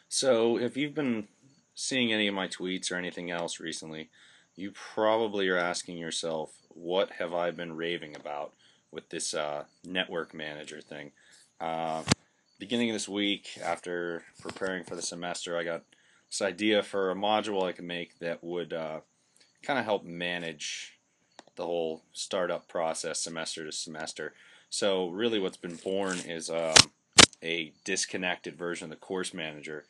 So, if you've been seeing any of my tweets or anything else recently, you probably are asking yourself, what have I been raving about with this network manager thing? Uh, Beginning of this week, after preparing for the semester, I got this idea for a module I could make that would kind of help manage the whole startup process semester to semester. So, really, what's been born is a disconnected version of the course manager.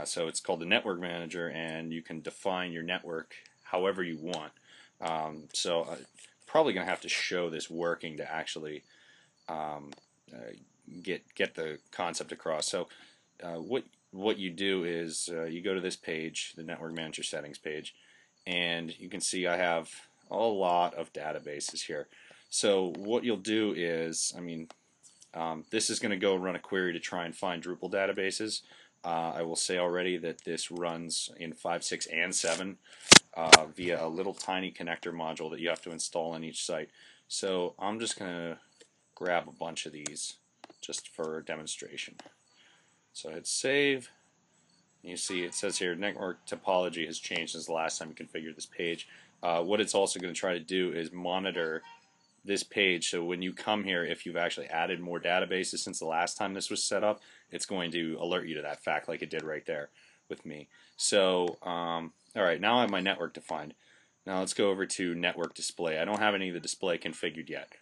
So it's called the network manager, and you can define your network however you want. So I'm probably going to have to show this working to actually um, uh, get the concept across. So what you do is you go to this page, the network manager settings page, and you can see I have a lot of databases here. So what you'll do is, this is going to go run a query to try and find Drupal databases. I will say already that this runs in 5, 6, and 7 via a little tiny connector module that you have to install on each site. So I'm just going to grab a bunch of these just for demonstration. So hit save. You see it says here network topology has changed since the last time you configured this page. What it's also going to try to do is monitor this page, so when you come here, if you've actually added more databases since the last time this was set up, it's going to alert you to that fact like it did right there with me. So alright, now I have my network defined. Now let's go over to network display. I don't have any of the display configured yet,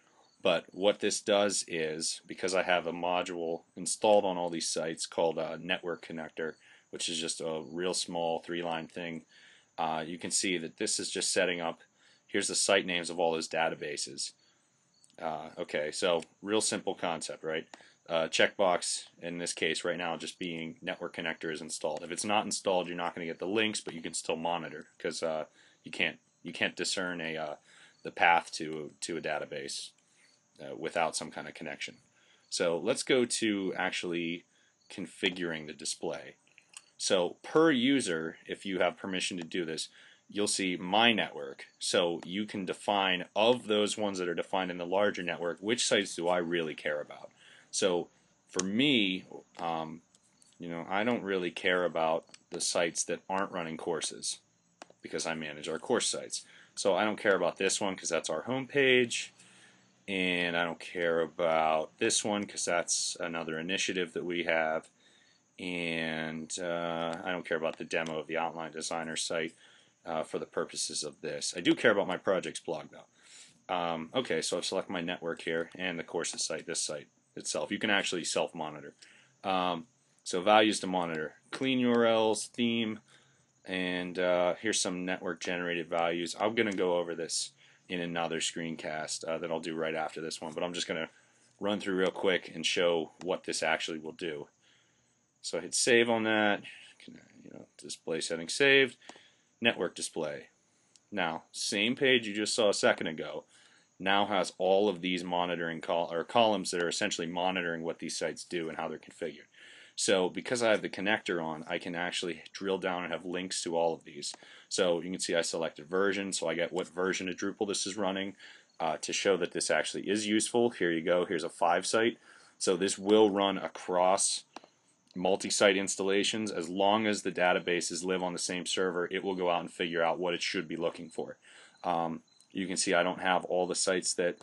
but what this does is, because I have a module installed on all these sites called network connector, which is just a real small 3-line thing, you can see that this is just setting up, here's the site names of all those databases. Okay, so real simple concept, right? Checkbox in this case right now just being network connector is installed. If it's not installed, you're not going to get the links, but you can still monitor because you can't discern the path to a database without some kind of connection. So let's go to actually configuring the display. So per user, if you have permission to do this, you'll see my network. So you can define, of those ones that are defined in the larger network, which sites do I really care about. So for me, I don't really care about the sites that aren't running courses because I manage our course sites. So I don't care about this one because that's our home page, and I don't care about this one because that's another initiative that we have, and I don't care about the demo of the outline designer site for the purposes of this. I do care about my projects blog though. Okay, so I've selected my network here and the courses site, this site itself. You can actually self-monitor. So values to monitor: clean URLs, theme, and here's some network generated values. I'm going to go over this in another screencast that I'll do right after this one, but I'm just going to run through real quick and show what this actually will do. So I hit save on that. Display settings saved. Network display. Now, same page you just saw a second ago now has all of these monitoring columns that are essentially monitoring what these sites do and how they're configured. So because I have the connector on, I can actually drill down and have links to all of these. So you can see I selected version, so I get what version of Drupal this is running to show that this actually is useful. Here you go. Here's a 5 site. So this will run across multi-site installations. As long as the databases live on the same server, it will go out and figure out what it should be looking for. You can see I don't have all the sites that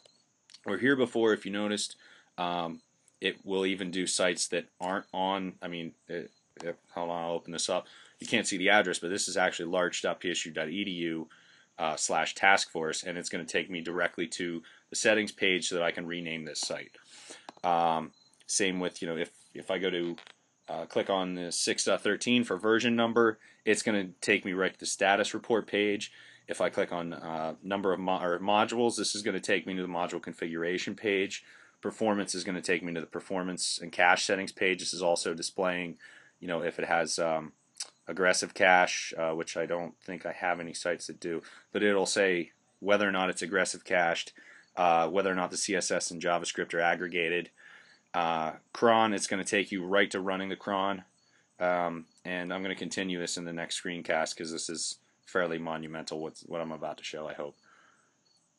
were here before. If you noticed, it will even do sites that aren't on. Hold on, I'll open this up. You can't see the address, but this is actually large.psu.edu /taskforce, and it's going to take me directly to the settings page so that I can rename this site. Same with, if I go to click on the 6.13 for version number, it's going to take me right to the status report page. If I click on number of modules, this is going to take me to the module configuration page. Performance is going to take me to the performance and cache settings page. This is also displaying, if it has aggressive cache, which I don't think I have any sites that do, but it'll say whether or not it's aggressive cached, whether or not the CSS and JavaScript are aggregated. Cron, it's going to take you right to running the cron, and I'm going to continue this in the next screencast because this is fairly monumental what I'm about to show, I hope.